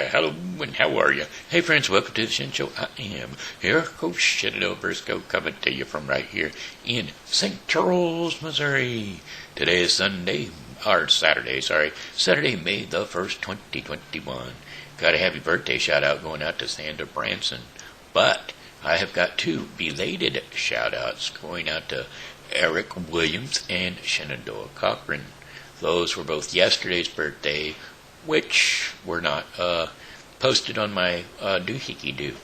hello, and how are you? Hey, friends, welcome to the Shen Show. I am your host, Shenandoah Cochran Shen, coming to you from right here in St. Charles, Missouri. Today is Saturday, May the 1st, 2021. Got a happy birthday shout-out going out to Sandra Branson. But I have got two belated shout-outs going out to Eric Williams and Shenandoah Cochran. Those were both yesterday's birthday, which were not posted on my doohickey-doo.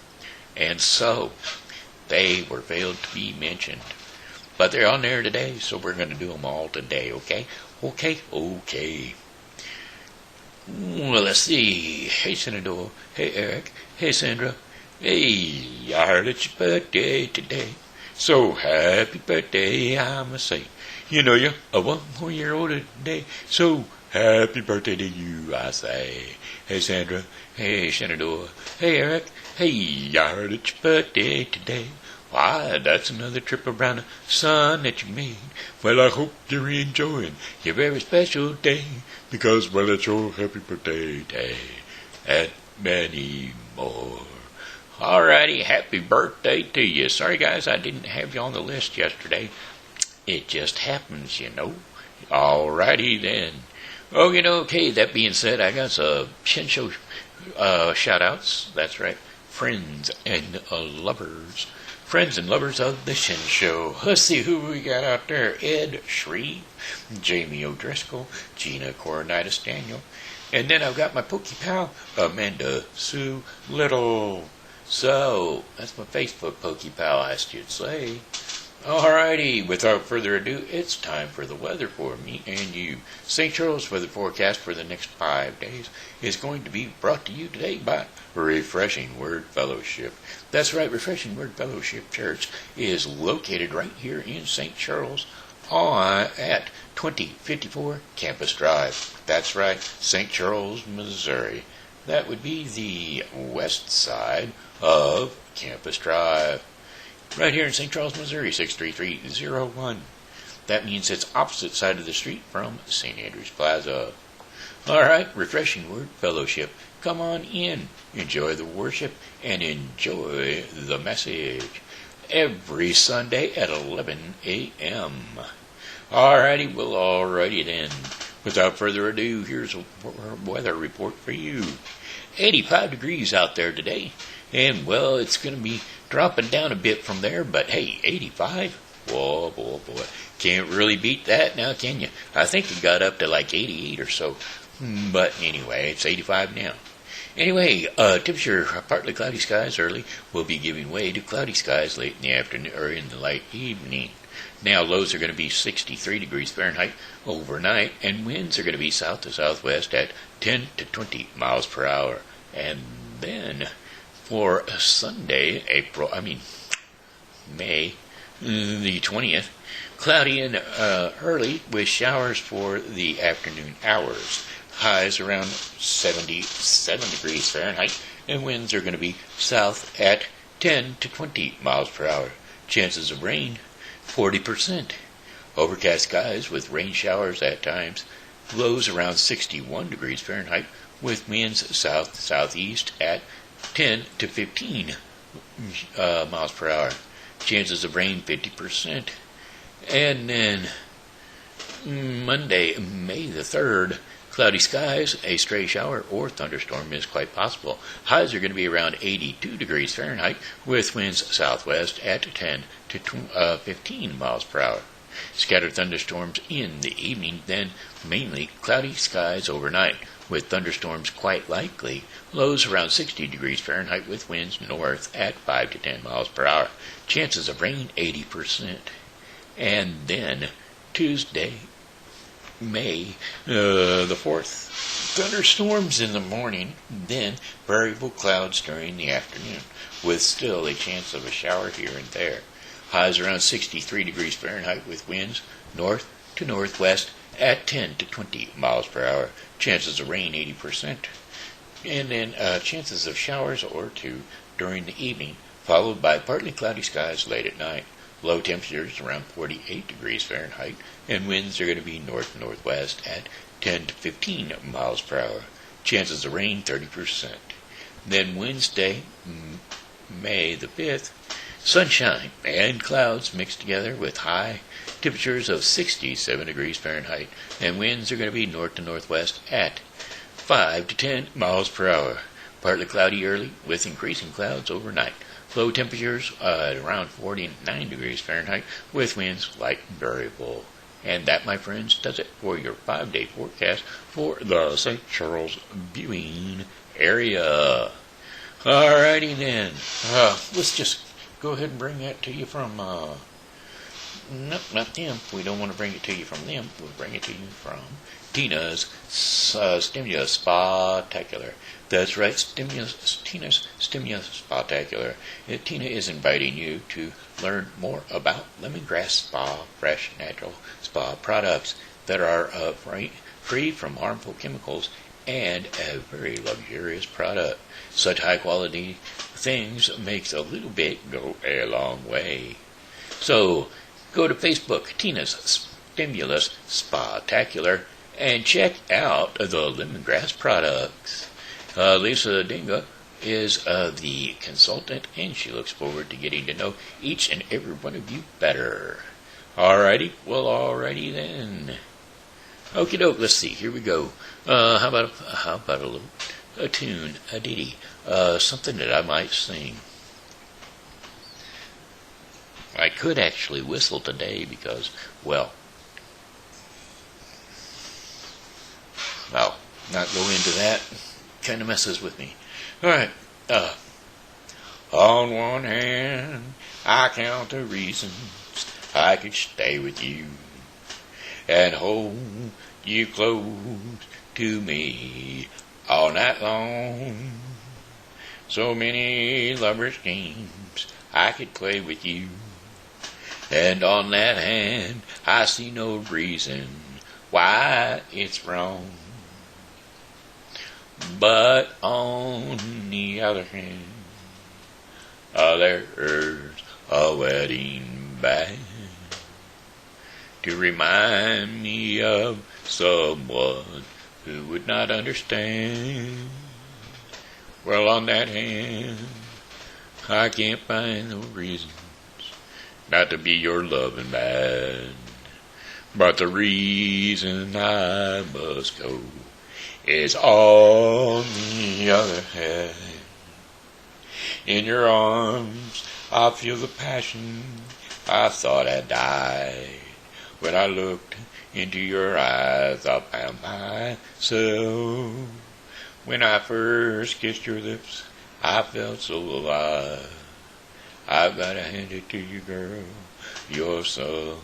And so, they were failed to be mentioned. But they're on there today, so we're going to do them all today, okay? Okay. Well, let's see. Hey, Shenandoah. Hey, Eric. Hey, Sandra. Hey, I heard it's your birthday today. So, happy birthday, I must say. You know you're 1 more year older today, so happy birthday to you, I say. Hey, Sandra. Hey, Shenandoah. Hey, Eric. Hey, I heard it's your birthday today. Why, that's another trip around the sun that you made. Well, I hope you're enjoying your very special day, because, well, it's your happy birthday day, and many more. Alrighty, happy birthday to you. Sorry, guys, I didn't have you on the list yesterday. It just happens, you know. Alrighty, then. Okay, that being said, I got some Shen Show shout-outs. That's right, friends and lovers. Friends and lovers of the Shen Show. Let's see who we got out there. Ed Shreve, Jamie O'Driscoll, Gina Cornites Daniel. And then I've got my Pokey pal, Amanda Sue Little. So, that's my Facebook Pokey pal, I should say. Alrighty, without further ado, it's time for the weather for me and you. St. Charles weather forecast for the next 5 days is going to be brought to you today by Refreshing Word Fellowship. That's right, Refreshing Word Fellowship Church is located right here in St. Charles at 2054 Campus Drive. That's right, St. Charles, Missouri. That would be the west side of Campus Drive. Right here in St. Charles, Missouri, 63301. That means it's opposite side of the street from St. Andrew's Plaza. Alright, Refreshing Word Fellowship. Come on in, enjoy the worship, and enjoy the message. Every Sunday at 11 a.m. Alrighty then. Without further ado, here's a weather report for you. 85 degrees out there today. And, well, it's going to be dropping down a bit from there, but hey, 85? Whoa, boy. Can't really beat that now, can you? I think it got up to like 88 or so. But anyway, it's 85 now. Anyway, temperature, partly cloudy skies early, will be giving way to cloudy skies late in the afternoon or in the light evening. Now, lows are going to be 63 degrees Fahrenheit overnight, and winds are going to be south to southwest at 10 to 20 miles per hour. And then, for Sunday, May the 20th, cloudy and early with showers for the afternoon hours. Highs around 77 degrees Fahrenheit, and winds are going to be south at 10 to 20 miles per hour. Chances of rain, 40%. Overcast skies with rain showers at times. Lows around 61 degrees Fahrenheit, with winds south to southeast at 10 to 15 miles per hour. Chances of rain, 50%. And then Monday, May the 3rd, cloudy skies, a stray shower or thunderstorm is quite possible. Highs are going to be around 82 degrees Fahrenheit, with winds southwest at 10 to 15 miles per hour. Scattered thunderstorms in the evening, then mainly cloudy skies overnight, with thunderstorms quite likely. Lows around 60 degrees Fahrenheit, with winds north at 5 to 10 miles per hour. Chances of rain, 80%. And then Tuesday, May the 4th. Thunderstorms in the morning, then variable clouds during the afternoon, with still a chance of a shower here and there. Highs around 63 degrees Fahrenheit, with winds north to northwest at 10 to 20 miles per hour. Chances of rain, 80%. And then chances of showers or two during the evening, followed by partly cloudy skies late at night. Low temperatures around 48 degrees Fahrenheit, and winds are going to be north-northwest at 10 to 15 miles per hour. Chances of rain 30%. Then Wednesday, May the 5th, sunshine and clouds mixed together with high temperatures of 67 degrees Fahrenheit, and winds are going to be north to northwest at 5 to 10 miles per hour. Partly cloudy early with increasing clouds overnight. Low temperatures at around 49 degrees Fahrenheit with winds light and variable. And that, my friends, does it for your 5-day forecast for the St. Charles viewing area. Alrighty then. Let's just go ahead and bring that to you from, nope, not them. We don't want to bring it to you from them. We'll bring it to you from Tina's Stimulus Spectacular. That's right, Tina's Stimulus Spectacular. Tina is inviting you to learn more about lemongrass spa, fresh, natural spa products that are free from harmful chemicals and a very luxurious product. Such high quality things makes a little bit go a long way. So go to Facebook, Tina's Stimulus Spectacular, and check out the lemongrass products. Lisa Dinga is the consultant, and she looks forward to getting to know each and every one of you better. Alrighty, well, alrighty then. Okie doke, let's see, here we go. How about a tune, a ditty, something that I might sing. I could actually whistle today because, well, I'll not go into that. Kind of messes with me. Alright, on one hand, I count the reasons I could stay with you and hold you close to me all night long. So many lovers' games I could play with you, and on that hand, I see no reason why it's wrong. But on the other hand, there's a wedding band to remind me of someone who would not understand. Well, on that hand, I can't find no reasons not to be your loving man. But the reason I must go is on the other hand. In your arms, I feel the passion I thought had died. When I looked into your eyes, I found myself. When I first kissed your lips, I felt so alive. I've got to hand it to you, girl, you're something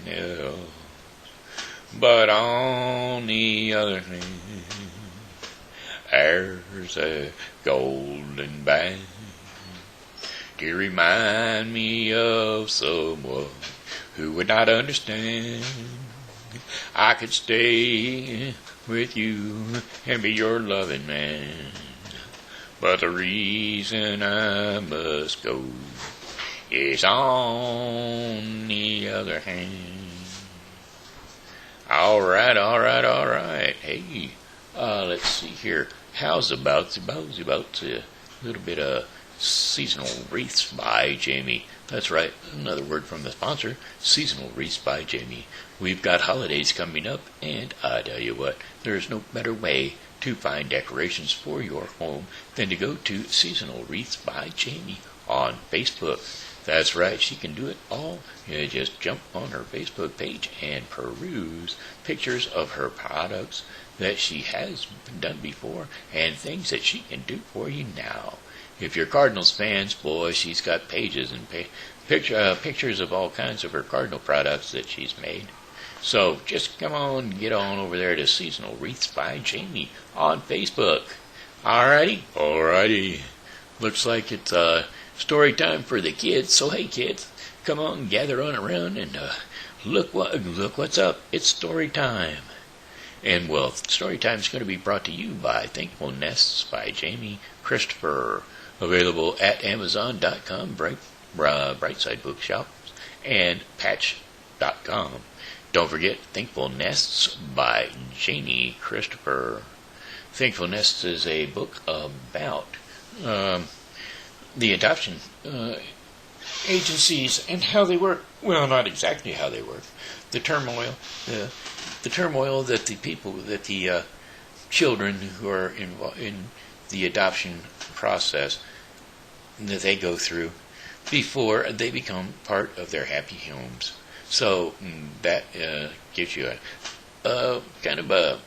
else. But on the other hand, there's a golden band to remind me of someone who would not understand. I could stay with you and be your loving man, but the reason I must go is on the other hand. Alright. Hey, let's see here. How's about a little bit of seasonal wreaths by Jamie? That's right, another word from the sponsor, seasonal wreaths by Jamie. We've got holidays coming up, and I tell you what, there's no better way to find decorations for your home than to go to Seasonal Wreaths by Jamie on Facebook. That's right, she can do it all. You just jump on her Facebook page and peruse pictures of her products that she has done before and things that she can do for you now. If you're Cardinals fans, boy, she's got pages and pictures of all kinds of her Cardinal products that she's made. So just come on, get on over there to Seasonal Wreaths by Jamie on Facebook. Alrighty. Looks like it's story time for the kids. So hey kids, come on, gather on around and look what's up. It's story time. And well, story time is going to be brought to you by Thankful Nests by Jamie Christopher. Available at Amazon.com, Brightside Bookshops, and Patch.com. Don't forget Thankful Nests by Jamie Christopher. Thankful Nests is a book about the adoption agencies and how they work. Well, not exactly how they work. The turmoil, the turmoil that the children who are involved in the adoption process that they go through before they become part of their happy homes. So that gives you a kind of a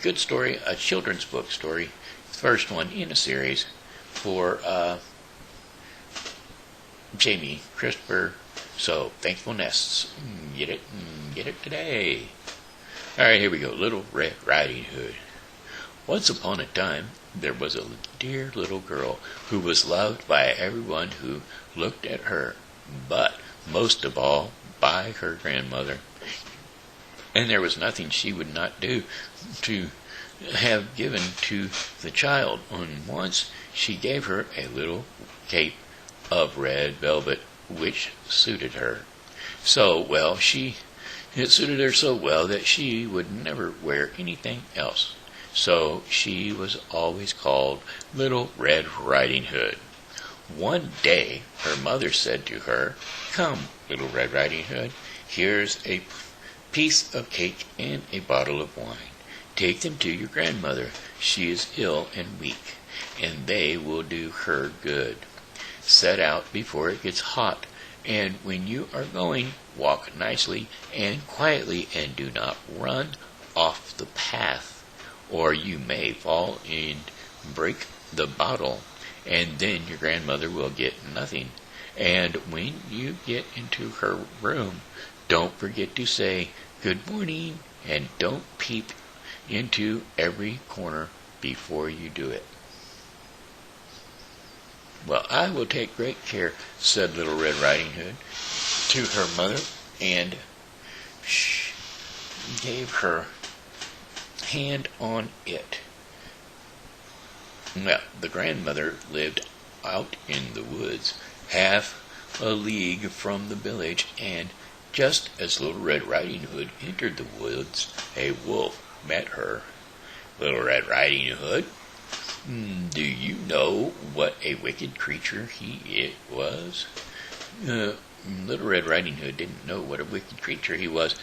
good story, a children's book story, first one in a series for Jamie Christopher. So, Thankful Nests. Get it today. Alright, here we go. Little Red Riding Hood. Once upon a time, there was a dear little girl who was loved by everyone who looked at her, but most of all by her grandmother. And there was nothing she would not do to have given to the child. And once she gave her a little cape of red velvet, which suited her so well. It suited her so well that she would never wear anything else. So she was always called Little Red Riding Hood. One day, her mother said to her, "Come, Little Red Riding Hood, here's a piece of cake and a bottle of wine. Take them to your grandmother. She is ill and weak, and they will do her good. Set out before it gets hot, and when you are going, walk nicely and quietly, and do not run off the path, or you may fall and break the bottle, and then your grandmother will get nothing. And when you get into her room, don't forget to say good morning, and don't peep into every corner before you do it." "Well, I will take great care," said Little Red Riding Hood to her mother, and she gave her hand on it. Well, the grandmother lived out in the woods, half a league from the village, and just as Little Red Riding Hood entered the woods, a wolf met her. "Little Red Riding Hood, do you know what a wicked creature he was?" Little Red Riding Hood didn't know what a wicked creature he was,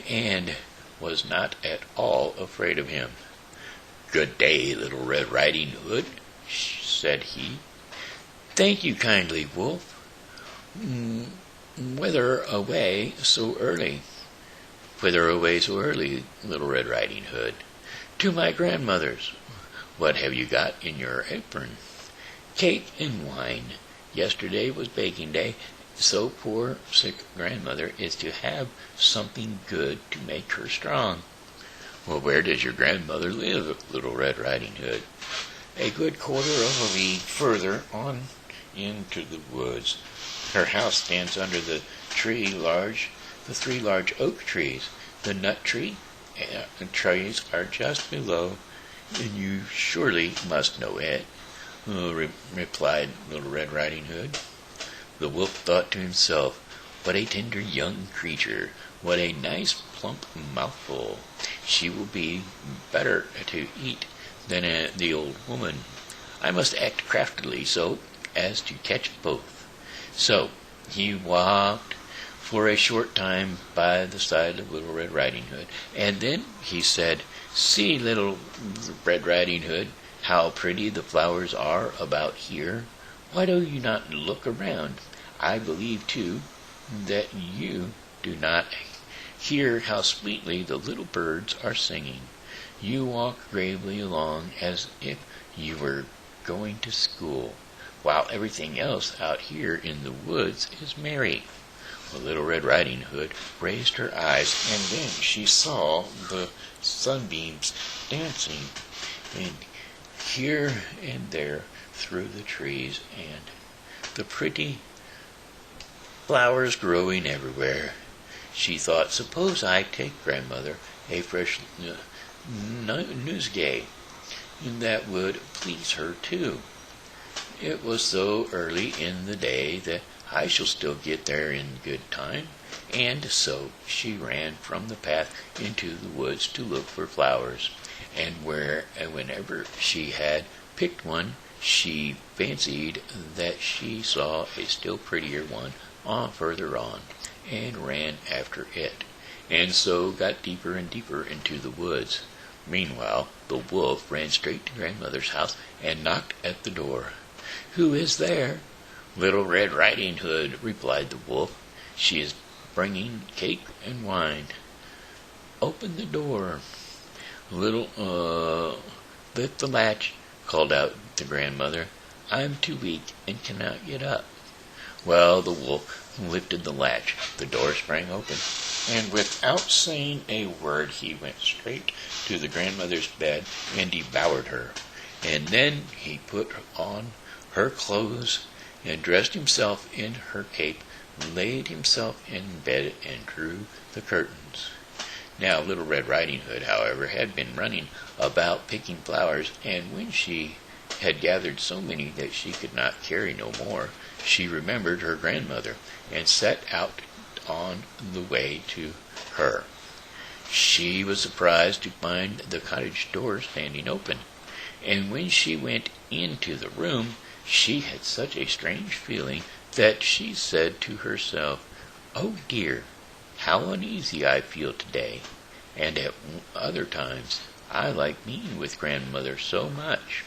and was not at all afraid of him. "Good day, Little Red Riding Hood," said he. "Thank you kindly, Wolf. Whither away so early?" "Whither away so early, Little Red Riding Hood?" "To my grandmother's." "What have you got in your apron?" "Cake and wine. Yesterday was baking day, so poor sick grandmother is to have something good to make her strong." "Well, where does your grandmother live, Little Red Riding Hood?" "A good quarter of a league further on into the woods. Her house stands under the three large oak trees. The nut tree and trees are just below, and you surely must know it," replied Little Red Riding Hood. The wolf thought to himself, "What a tender young creature! What a nice plump mouthful! She will be better to eat than the old woman. I must act craftily so as to catch both." So he walked for a short time by the side of Little Red Riding Hood, and then he said, "See, Little Red Riding Hood, how pretty the flowers are about here. Why do you not look around? I believe, too, that you do not hear how sweetly the little birds are singing. You walk gravely along as if you were going to school, while everything else out here in the woods is merry." Well, Little Red Riding Hood raised her eyes, and then she saw the sunbeams dancing, and here and there through the trees, and the pretty flowers growing everywhere. She thought, "Suppose I take grandmother a fresh nosegay, that would please her too. It was so early in the day that I shall still get there in good time." And so she ran from the path into the woods to look for flowers. and whenever she had picked one, she fancied that she saw a still prettier one further on, and ran after it, and so got deeper and deeper into the woods. Meanwhile, the wolf ran straight to Grandmother's house and knocked at the door. "Who is there?" "Little Red Riding Hood," replied the wolf. "She is bringing cake and wine." "Open the door." "Lift the latch," called out the grandmother. "I'm too weak and cannot get up." Well, the wolf lifted the latch. The door sprang open, and without saying a word he went straight to the grandmother's bed and devoured her. And then he put on her clothes and dressed himself in her cape, laid himself in bed, and drew the curtains. Now Little Red Riding Hood, however, had been running about picking flowers, and when she had gathered so many that she could not carry no more, she remembered her grandmother, and set out on the way to her. She was surprised to find the cottage door standing open, and when she went into the room, she had such a strange feeling that she said to herself, "Oh dear, how uneasy I feel today, and at other times I like being with grandmother so much."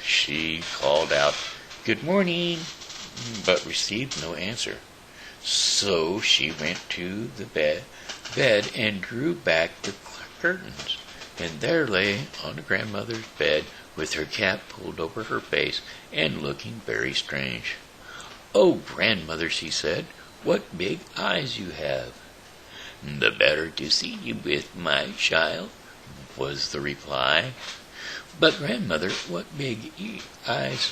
She called out, "Good morning," but received no answer. So she went to the bed and drew back the curtains, and there lay on grandmother's bed with her cap pulled over her face and looking very strange. "Oh, grandmother," she said, "what big eyes you have." "The better to see you with, my child," was the reply. "But grandmother, what big eyes,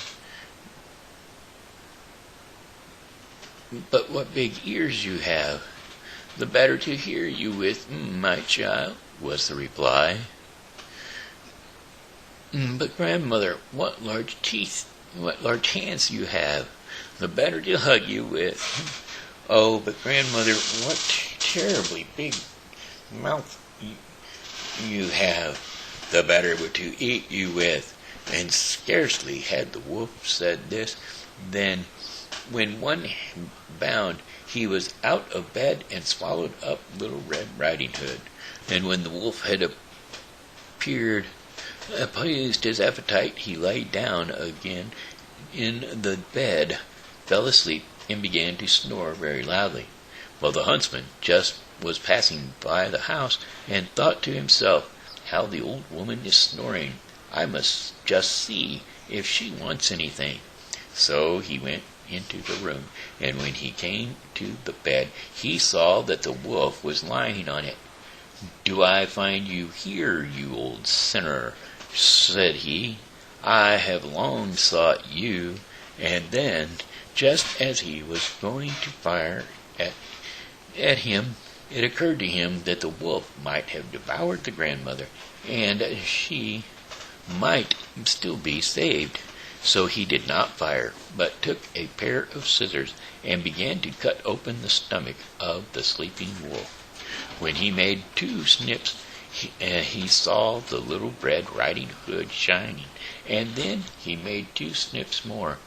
but what big ears you have." "The better to hear you with, my child," was the reply. "But grandmother, what large teeth, what large hands you have." "The better to hug you with." "Oh, but grandmother, what terribly big mouth you have." "The better to eat you with." And scarcely had the wolf said this, than when one bound he was out of bed and swallowed up Little Red Riding Hood. And when the wolf had appeased his appetite, he lay down again in the bed, fell asleep, and began to snore very loudly. Well, the huntsman just was passing by the house, and thought to himself, "How the old woman is snoring! I must just see if she wants anything." So he went into the room, and when he came to the bed, he saw that the wolf was lying on it. "Do I find you here, you old sinner?" said he. "I have long sought you." And then, just as he was going to fire at him, it occurred to him that the wolf might have devoured the grandmother, and she might still be saved. So he did not fire, but took a pair of scissors and began to cut open the stomach of the sleeping wolf. When he made 2 snips, he saw the Little Red Riding Hood shining, and then he made 2 snips more,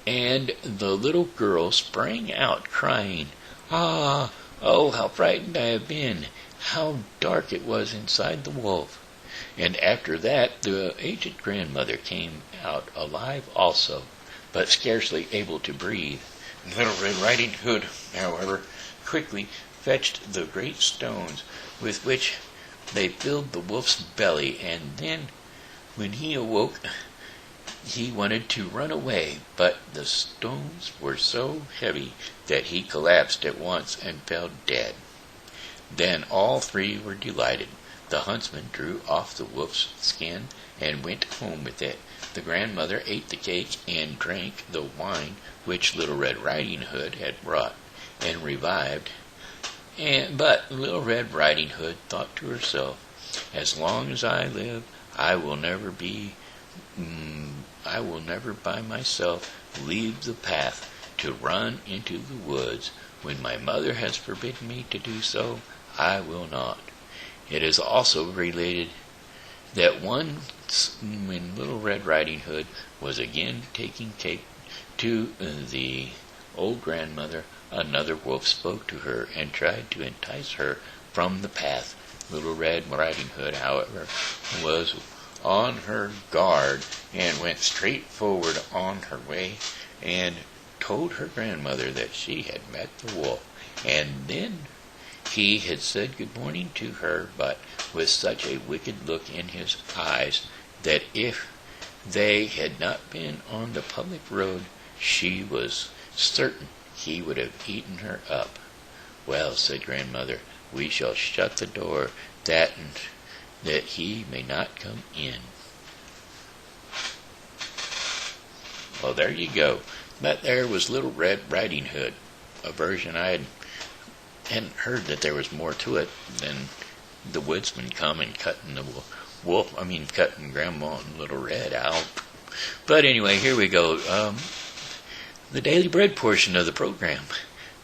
and the little girl sprang out, crying, "Ah, oh, how frightened I have been! How dark it was inside the wolf!" And after that the aged grandmother came out alive also, but scarcely able to breathe. Little Red Riding Hood, however, quickly fetched the great stones with which they filled the wolf's belly, and then, when he awoke, he wanted to run away, but the stones were so heavy that he collapsed at once and fell dead. Then all 3 were delighted. The huntsman drew off the wolf's skin and went home with it. The grandmother ate the cake and drank the wine which Little Red Riding Hood had brought, and revived. But Little Red Riding Hood thought to herself, "As long as I live, I will never by myself leave the path to run into the woods. When my mother has forbidden me to do so, I will not." It is also related that once when Little Red Riding Hood was again taking cake to the old grandmother, another wolf spoke to her and tried to entice her from the path. Little Red Riding Hood, however, was on her guard and went straight forward on her way and told her grandmother that she had met the wolf. And then he had said good morning to her, but with such a wicked look in his eyes that if they had not been on the public road, she was certain he would have eaten her up. Well, said grandmother, we shall shut the door that he may not come in. Well, there you go. That there was Little Red Riding Hood, a version I hadn't heard that there was more to it than the woodsman come and cutting the wolf. Cutting Grandma and Little Red out. But anyway, here we go. The Daily Bread portion of the program.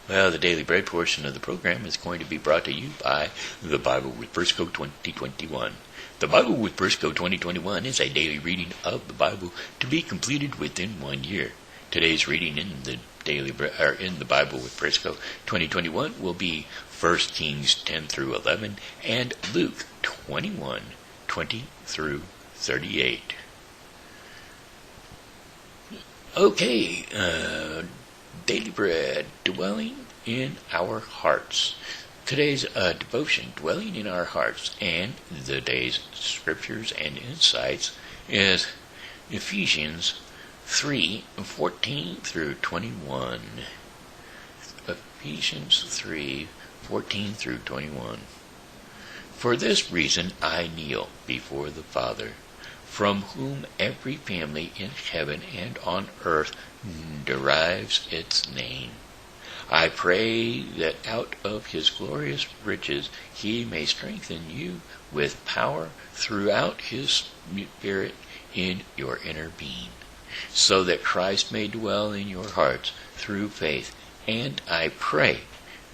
Well, the Daily Bread portion of the program is going to be brought to you by the Bible with Briscoe 2021. The Bible with Briscoe 2021 is a daily reading of the Bible to be completed within 1 year. Today's reading in the Bible with Briscoe 2021 will be 1 Kings 10 through 11 and Luke 21, 20 through 38. Okay, Daily Bread, dwelling in our hearts. Today's devotion, dwelling in our hearts, and the day's scriptures and insights is Ephesians 3:14 through 21. Ephesians 3:14 through 21. For this reason I kneel before the Father, from whom every family in heaven and on earth derives its name. I pray that out of his glorious riches he may strengthen you with power throughout his Spirit in your inner being, so that Christ may dwell in your hearts through faith. And I pray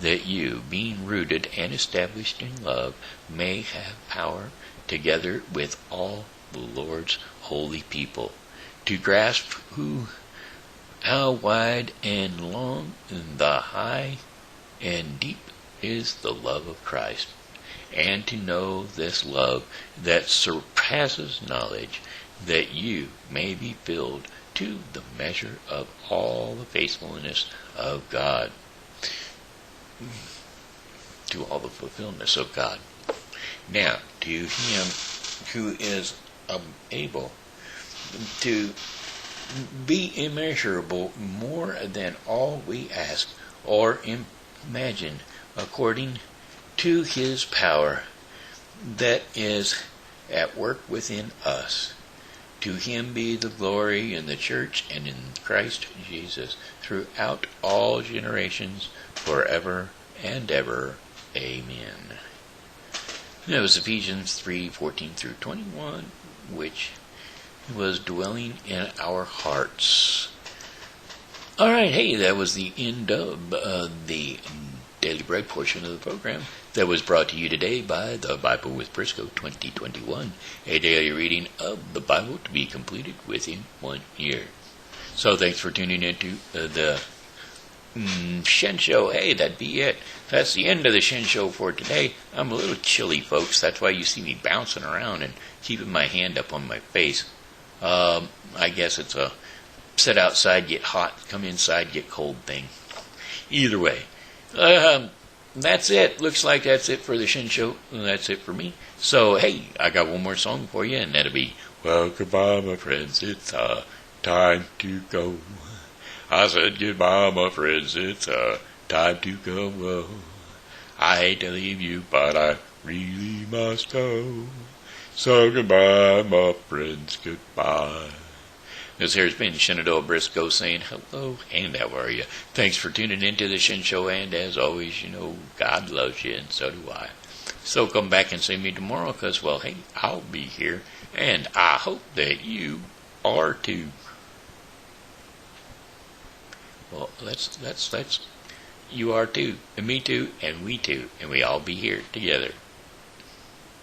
that you, being rooted and established in love, may have power, together with all the Lord's holy people, to grasp how wide and long and the high and deep is the love of Christ, and to know this love that surpasses knowledge, that you may be filled to the measure of all the faithfulness of God, to all the fulfillment of God. Now, to him who is able to be immeasurable more than all we ask or imagine, according to his power that is at work within us. To him be the glory in the church and in Christ Jesus throughout all generations, forever and ever. Amen. That was Ephesians 3:14 through 21, which was dwelling in our hearts. All right, hey, that was the end of the Daily Bread portion of the program that was brought to you today by the Bible with Briscoe 2021, a daily reading of the Bible to be completed within 1 year. So thanks for tuning into the Shen Show. Hey, that'd be it. That's the end of the Shen Show for today. I'm a little chilly, folks. That's why you see me bouncing around and keeping my hand up on my face. I guess it's a sit outside, get hot, come inside, get cold thing. Either way. That's it. Looks like that's it for the Shen Show. That's it for me. So, hey, I got one more song for you, and that'll be, well, goodbye, my friends. It's time to go. I said goodbye, my friends. It's time to go. Whoa. I hate to leave you, but I really must go. So goodbye, my friends. Goodbye. This here's been Shenandoah Briscoe saying hello and how are you? Thanks for tuning into the Shen Show, and as always, you know, God loves you, and so do I. So come back and see me tomorrow, because, well, hey, I'll be here, and I hope that you are too. Well, let's you are too, and me too, and we too, and we all be here together.